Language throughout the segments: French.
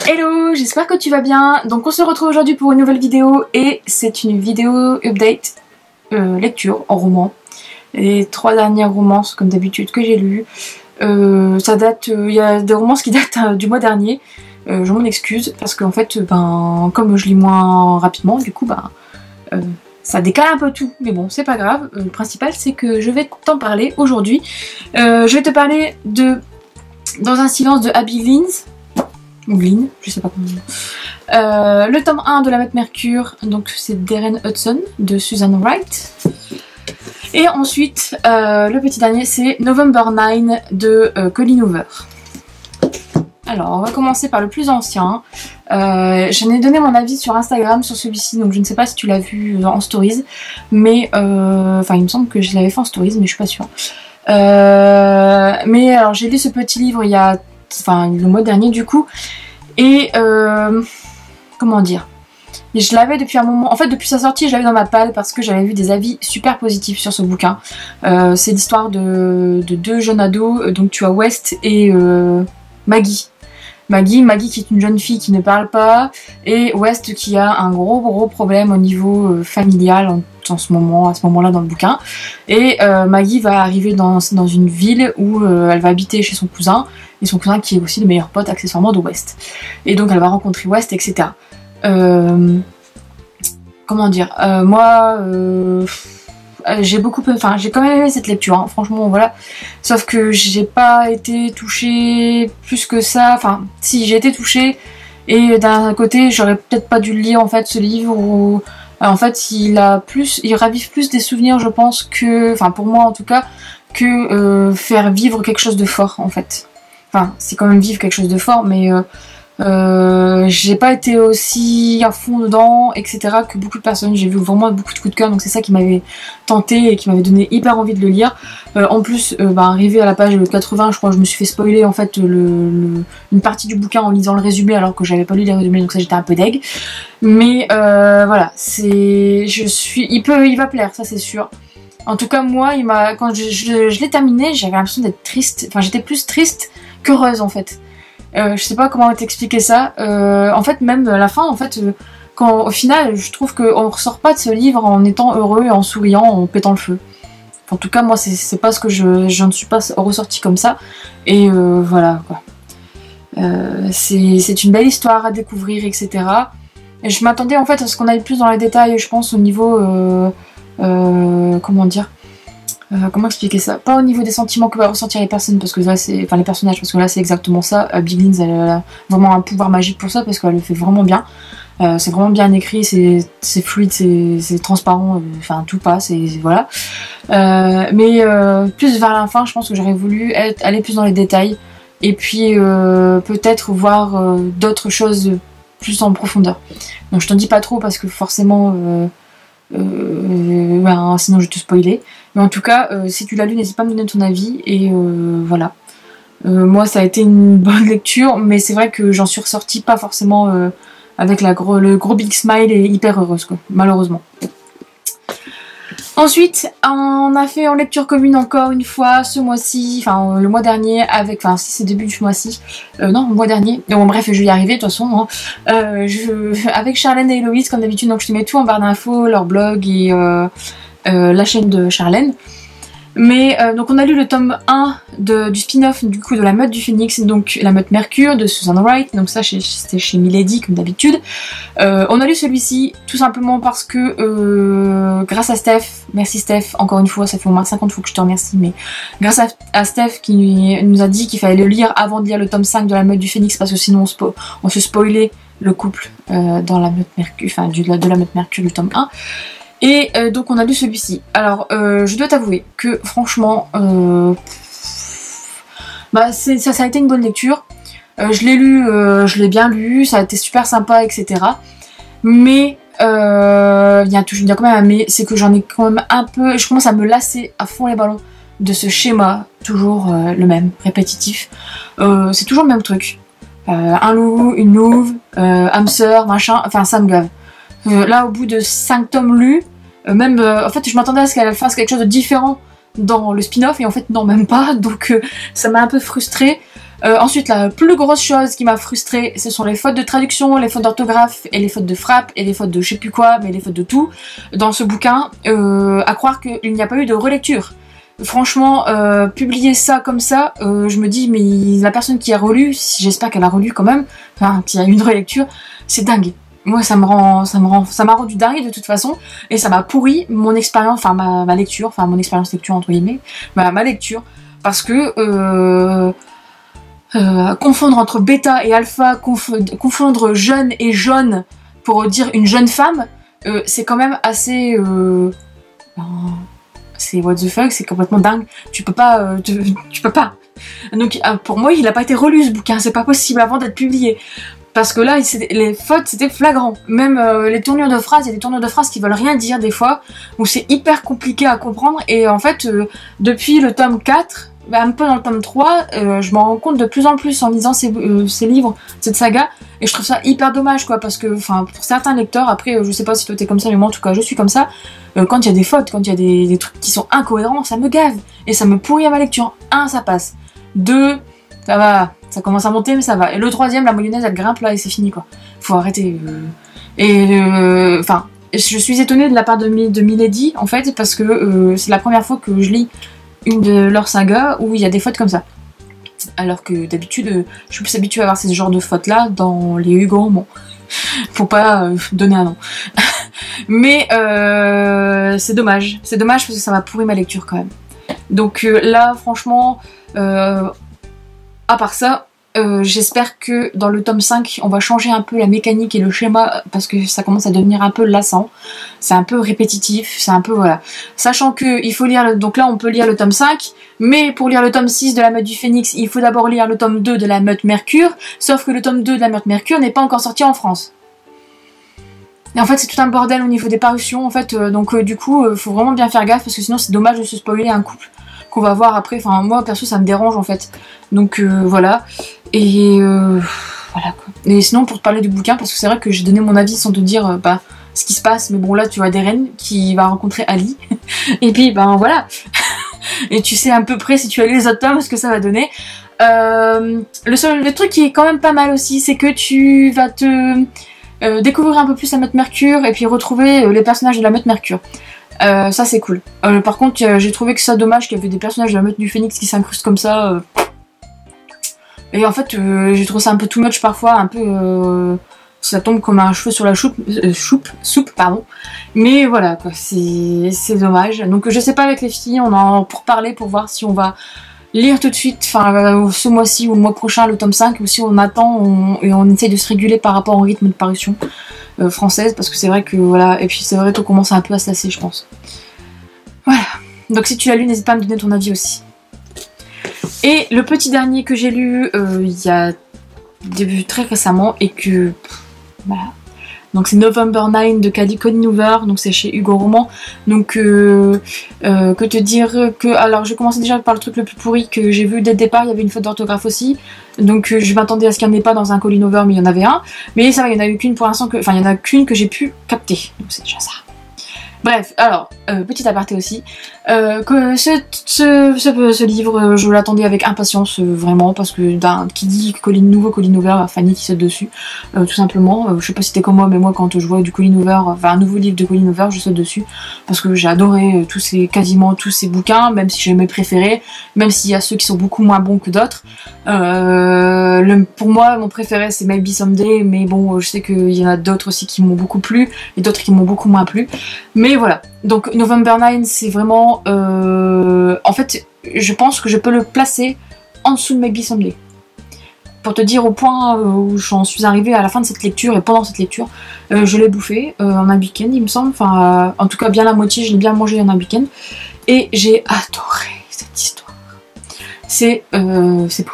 Hello, j'espère que tu vas bien. Donc on se retrouve aujourd'hui pour une nouvelle vidéo et c'est une vidéo update lecture en roman. Les 3 dernières romances comme d'habitude que j'ai lues. Ça date, il y a des romances qui datent du mois dernier. Je m'en excuse parce qu'en fait, comme je lis moins rapidement, du coup, ça décale un peu tout. Mais bon, c'est pas grave. Le principal, c'est que je vais t'en parler aujourd'hui. Je vais te parler de Dans un silence de Abby Linz. Ou Lynn, je sais pas comment dire. Le tome 1 de La Meute Mercure, donc c'est Darren Hudson de Susan Wright. Et ensuite, le petit dernier, c'est November 9 de Colleen Hoover. Alors, on va commencer par le plus ancien. J'en ai donné mon avis sur Instagram sur celui-ci, donc je ne sais pas si tu l'as vu en stories, mais enfin, il me semble que je l'avais fait en stories, mais je suis pas sûre. Mais alors, j'ai lu ce petit livre il y a, enfin, le mois dernier du coup, et comment dire, je l'avais depuis un moment, en fait depuis sa sortie je l'avais dans ma palle parce que j'avais vu des avis super positifs sur ce bouquin. C'est l'histoire de 2 jeunes ados, donc tu as West et Maggie qui est une jeune fille qui ne parle pas, et West qui a un gros problème au niveau familial à ce moment-là dans le bouquin. Et Maggie va arriver dans une ville où elle va habiter chez son cousin, et son cousin qui est aussi le meilleur pote accessoirement de West. Et donc elle va rencontrer West, etc. Comment dire, moi j'ai quand même aimé cette lecture, hein, franchement, voilà. Sauf que j'ai pas été touchée plus que ça, enfin si, j'ai été touchée, et d'un côté j'aurais peut-être pas dû le lire en fait, ce livre, où en fait il ravive plus des souvenirs, je pense, que, enfin pour moi en tout cas, que faire vivre quelque chose de fort en fait. Enfin c'est quand même vivre quelque chose de fort, mais j'ai pas été aussi à fond dedans, etc. que beaucoup de personnes. J'ai vu vraiment beaucoup de coups de cœur, donc c'est ça qui m'avait tenté et qui m'avait donné hyper envie de le lire. En plus, arrivé à la page 80, je crois que je me suis fait spoiler en fait une partie du bouquin en lisant le résumé, alors que j'avais pas lu les résumés, donc ça j'étais un peu deg. Mais voilà, il va plaire, ça c'est sûr. En tout cas moi, quand je l'ai terminé, j'avais l'impression d'être triste, enfin j'étais plus triste qu'heureuse en fait. Je sais pas comment t'expliquer ça. En fait, même à la fin, en fait, au final, je trouve qu'on ressort pas de ce livre en étant heureux, en souriant, en pétant le feu. En tout cas, moi, c'est pas ce que je ne suis pas ressortie comme ça. Et voilà, quoi. C'est une belle histoire à découvrir, etc. Et je m'attendais en fait à ce qu'on aille plus dans les détails, je pense, au niveau... comment dire, comment expliquer ça? Pas au niveau des sentiments que vont ressentir les personnes, parce que là c'est, enfin les personnages, parce que là c'est exactement ça. Big Linz, elle a vraiment un pouvoir magique pour ça, parce qu'elle le fait vraiment bien. C'est vraiment bien écrit, c'est fluide, c'est transparent, enfin tout passe, et voilà. Mais plus vers la fin, je pense que j'aurais voulu aller plus dans les détails, et puis peut-être voir d'autres choses plus en profondeur. Donc je t'en dis pas trop parce que forcément sinon je vais te spoiler. Mais en tout cas, si tu l'as lu, n'hésite pas à me donner ton avis, et voilà. Moi ça a été une bonne lecture, mais c'est vrai que j'en suis ressortie pas forcément avec le gros big smile et hyper heureuse, quoi, malheureusement. Ensuite, on a fait en lecture commune encore une fois ce mois-ci, enfin le mois dernier, enfin si c'est début du mois-ci, non, le mois dernier, bon bref, je vais y arriver de toute façon, hein. Avec Charlène et Héloïse comme d'habitude, donc je te mets tout en barre d'infos, leur blog et la chaîne de Charlène. Mais donc on a lu le tome 1 du spin-off du coup de La Meute du Phénix, donc La Meute Mercure de Susan Wright, donc ça c'était chez Milady comme d'habitude. On a lu celui-ci tout simplement parce que grâce à Steph, merci Steph, encore une fois, ça fait au moins 50 fois que je te remercie, mais grâce à Steph qui nous a dit qu'il fallait le lire avant de lire le tome 5 de La Meute du Phénix, parce que sinon on se spoilait le couple dans La Meute Mercure, enfin de La Meute Mercure du tome 1. Et donc on a lu celui-ci. Alors je dois t'avouer que franchement ça a été une bonne lecture. Je l'ai lu, je l'ai bien lu, ça a été super sympa, etc. Mais il y a quand même un mais, c'est que j'en ai quand même un peu, je commence à me lasser à fond les ballons de ce schéma, toujours le même, répétitif. C'est toujours le même truc. Un loup, une louve, âme sœur, machin, enfin ça me gave. Là au bout de 5 tomes lus, En fait, je m'attendais à ce qu'elle fasse quelque chose de différent dans le spin-off, et en fait, non, même pas. Donc, ça m'a un peu frustrée. Ensuite, la plus grosse chose qui m'a frustrée, ce sont les fautes de traduction, les fautes d'orthographe, et les fautes de frappe, et les fautes de je sais plus quoi, mais les fautes de tout, dans ce bouquin, à croire qu'il n'y a pas eu de relecture. Franchement, publier ça comme ça, je me dis, mais la personne qui a relu, j'espère qu'elle a relu quand même, enfin, qu'il y a eu une relecture, c'est dingue. Moi, ça m'a rendu dingue de toute façon, et ça m'a pourri mon expérience, enfin ma lecture, enfin mon expérience lecture entre guillemets, ma lecture, parce que confondre entre bêta et alpha, confondre jeune et jaune pour dire une jeune femme, c'est quand même assez... c'est what the fuck, c'est complètement dingue. Tu peux pas... tu peux pas. Donc pour moi, il a pas été relu ce bouquin, c'est pas possible avant d'être publié. Parce que là, les fautes, c'était flagrant. Même les tournures de phrases, il y a des tournures de phrases qui veulent rien dire des fois, où c'est hyper compliqué à comprendre. Et en fait, depuis le tome 4... un peu dans le tome 3, je m'en rends compte de plus en plus en lisant ces livres, cette saga, et je trouve ça hyper dommage, quoi, parce que, enfin, pour certains lecteurs, après, je sais pas si toi t'es comme ça, mais moi en tout cas, je suis comme ça, quand il y a des fautes, quand il y a des trucs qui sont incohérents, ça me gave, et ça me pourrit à ma lecture. 1, ça passe. 2, ça va, ça commence à monter, mais ça va. Et le 3e, la mayonnaise, elle grimpe là, et c'est fini, quoi. Faut arrêter. Enfin, je suis étonnée de la part de Milady, en fait, parce que c'est la première fois que je lis une de leurs sagas où il y a des fautes comme ça. Alors que d'habitude, je suis plus habituée à avoir ce genre de fautes là dans les Hugo romans. Faut pas donner un nom. Mais c'est dommage. C'est dommage parce que ça m'a pourri ma lecture quand même. Donc là, franchement, à part ça, j'espère que dans le tome 5, on va changer un peu la mécanique et le schéma parce que ça commence à devenir un peu lassant. C'est un peu répétitif, c'est un peu voilà. Sachant que il faut lire, donc là on peut lire le tome 5, mais pour lire le tome 6 de la Meute du Phénix, il faut d'abord lire le tome 2 de la Meute Mercure, sauf que le tome 2 de la Meute Mercure n'est pas encore sorti en France. Et en fait c'est tout un bordel au niveau des parutions en fait, donc du coup faut vraiment bien faire gaffe parce que sinon c'est dommage de se spoiler un couple qu'on va voir après, enfin moi perso ça me dérange en fait. Donc voilà. Et voilà quoi. Et sinon pour te parler du bouquin, parce que c'est vrai que j'ai donné mon avis sans te dire ce qui se passe, mais bon là tu vois Deren qui va rencontrer Ali, et puis ben voilà, et tu sais à peu près si tu as lu les autres tomes ce que ça va donner. Le truc qui est quand même pas mal aussi, c'est que tu vas te découvrir un peu plus la Meute Mercure et puis retrouver les personnages de la Meute Mercure. Ça c'est cool. Par contre j'ai trouvé que ça dommage qu'il y avait des personnages de la Meute du Phénix qui s'incrustent comme ça. Et en fait j'ai trouvé ça un peu too much parfois, un peu ça tombe comme un cheveu sur la soupe pardon. Mais voilà quoi, c'est dommage. Donc je sais pas avec les filles, on en pour parler pour voir si on va lire tout de suite, enfin ce mois-ci ou le mois prochain le tome 5, ou si on attend et on essaye de se réguler par rapport au rythme de parution française, parce que c'est vrai que voilà, et puis c'est vrai qu'on commence un peu à se lasser je pense. Voilà, donc si tu l'as lu n'hésite pas à me donner ton avis aussi. Et le petit dernier que j'ai lu il y a très récemment et que voilà, donc c'est November 9 de Colleen Hoover, donc c'est chez Hugo Roman. Donc que te dire que, alors je commençais déjà par le truc le plus pourri que j'ai vu dès le départ, il y avait une faute d'orthographe aussi, donc je m'attendais à ce qu'il n'y en ait pas dans un Colleen Hoover, mais il y en avait un, mais ça va, il n'y en a eu qu'une pour l'instant, enfin il y en a qu'une que j'ai pu capter, donc c'est déjà ça. Bref, alors, petit aparté aussi, que ce livre, je l'attendais avec impatience, vraiment, parce que qui dit nouveau Colleen Hoover, Fanny qui saute dessus, tout simplement. Je sais pas si t'es comme moi, mais moi quand je vois du Colleen Hoover, enfin un nouveau livre de Colleen Hoover, je saute dessus, parce que j'ai adoré quasiment tous ces bouquins, même si j'ai mes préférés, même s'il y a ceux qui sont beaucoup moins bons que d'autres. Pour moi, mon préféré c'est Maybe Someday, mais bon, je sais qu'il y en a d'autres aussi qui m'ont beaucoup plu, et d'autres qui m'ont beaucoup moins plu. Mais voilà, donc November 9 c'est vraiment... en fait, je pense que je peux le placer en dessous de Maybe Someday. Pour te dire au point où j'en suis arrivée à la fin de cette lecture, et pendant cette lecture, je l'ai bouffé en un week-end il me semble, enfin en tout cas bien la moitié, je l'ai bien mangé en un week-end, et j'ai adoré cette histoire. C'est beau,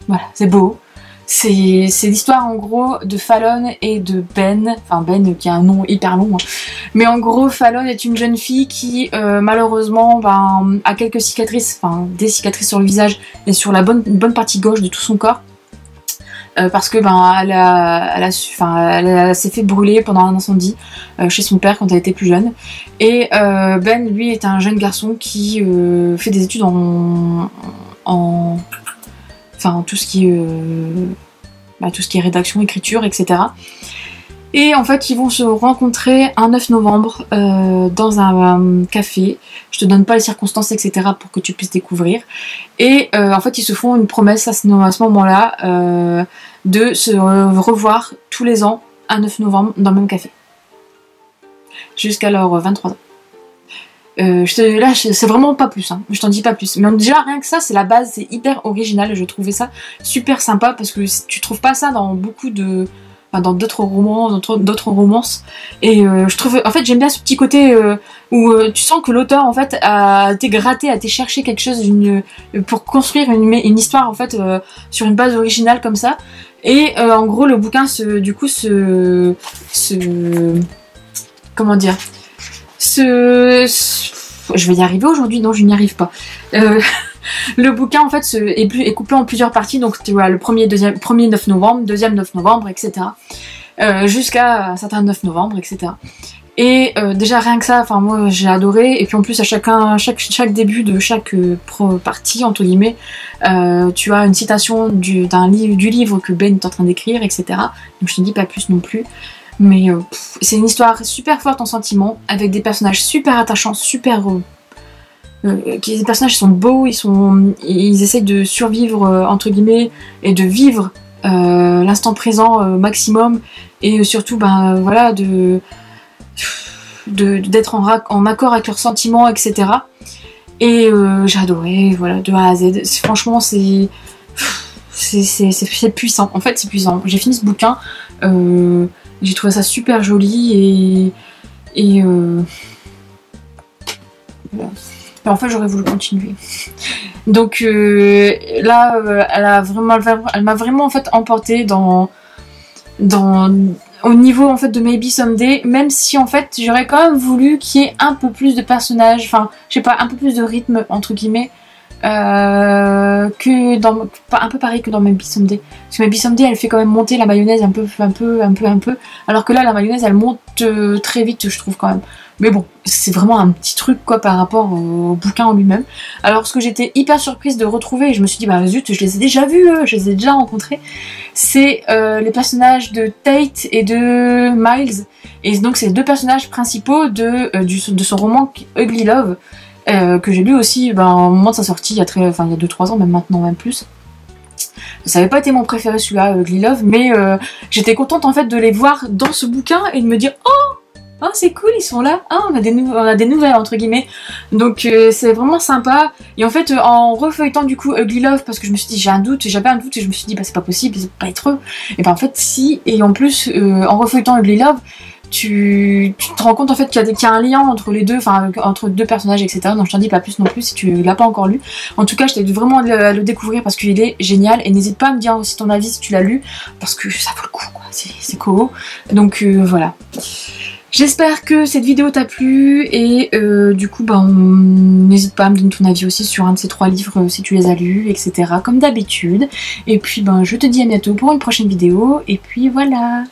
voilà, c'est beau. C'est l'histoire en gros de Fallon et de Ben, enfin Ben qui a un nom hyper long, hein. Mais en gros Fallon est une jeune fille qui malheureusement a quelques cicatrices, enfin des cicatrices sur le visage et sur la bonne partie gauche de tout son corps. parce que elle s'est fait brûler pendant un incendie chez son père quand elle était plus jeune. Et Ben, lui, est un jeune garçon qui fait des études enfin tout ce qui est rédaction, écriture, etc. Et en fait, ils vont se rencontrer un 9 novembre dans un café. Je te donne pas les circonstances, etc. pour que tu puisses découvrir. Et en fait, ils se font une promesse à ce moment-là de se revoir tous les ans un 9 novembre dans le même café. Jusqu'à leurs 23 ans. Là, c'est vraiment pas plus, hein. Je t'en dis pas plus. Mais déjà, rien que ça, c'est la base, c'est hyper original. Je trouvais ça super sympa parce que tu trouves pas ça dans beaucoup de... dans d'autres romans, d'autres romances. Et je trouve, en fait, j'aime bien ce petit côté où tu sens que l'auteur, en fait, a été gratté, a été chercher quelque chose pour construire une histoire, en fait, sur une base originale comme ça. Et en gros, le bouquin comment dire, je vais y arriver aujourd'hui, non, je n'y arrive pas. Le bouquin en fait est coupé en plusieurs parties, donc tu vois le premier 9 novembre, deuxième 9 novembre, etc. Jusqu'à un certain 9 novembre, etc. Et déjà rien que ça, enfin moi j'ai adoré, et puis en plus à chaque début de chaque partie entre guillemets, tu as une citation du livre que Ben est en train d'écrire, etc. Donc je te dis pas plus non plus. Mais c'est une histoire super forte en sentiment, avec des super attachants, les personnages sont beaux, ils essayent de survivre entre guillemets et de vivre l'instant présent maximum, et surtout voilà d'être en accord avec leurs sentiments, etc. Et j'ai adoré, voilà, de A à Z. Franchement, c'est puissant. En fait, c'est puissant. J'ai fini ce bouquin, j'ai trouvé ça super joli et voilà. Et en fait, j'aurais voulu continuer. Donc là, elle m'a vraiment en fait emportée au niveau en fait de Maybe Someday, même si en fait j'aurais quand même voulu qu'il y ait un peu plus de personnages, enfin je sais pas, un peu plus de rythme entre guillemets, un peu pareil que dans Maybe Someday. Parce que Maybe Someday elle fait quand même monter la mayonnaise un peu, alors que là la mayonnaise elle monte très vite, je trouve quand même. Mais bon, c'est vraiment un petit truc quoi par rapport au bouquin en lui-même. Alors ce que j'étais hyper surprise de retrouver, et je me suis dit bah zut, je les ai déjà vus, je les ai déjà rencontrés, c'est les personnages de Tate et de Miles. Et donc c'est les deux personnages principaux de son roman Ugly Love, que j'ai lu aussi au moment de sa sortie, il y a 2-3 ans, même maintenant, même plus. Ça n'avait pas été mon préféré celui-là, Ugly Love, mais j'étais contente en fait de les voir dans ce bouquin et de me dire oh c'est cool, ils sont là, on a des nouvelles entre guillemets, donc c'est vraiment sympa. Et en fait en refeuilletant du coup Ugly Love, parce que je me suis dit j'avais un doute, et je me suis dit bah c'est pas possible, c'est pas être eux, et en fait si, et en plus en refeuilletant Ugly Love, tu te rends compte en fait qu'il y a un lien entre les deux, enfin entre deux personnages, etc. Donc je t'en dis pas plus non plus si tu l'as pas encore lu. En tout cas, je t'ai vraiment à le découvrir parce qu'il est génial, et n'hésite pas à me dire aussi ton avis si tu l'as lu, parce que ça vaut le coup quoi, c'est cool. Donc voilà. J'espère que cette vidéo t'a plu, et du coup n'hésite pas à me donner ton avis aussi sur un de ces 3 livres si tu les as lus, etc. comme d'habitude. Et puis je te dis à bientôt pour une prochaine vidéo, et puis voilà.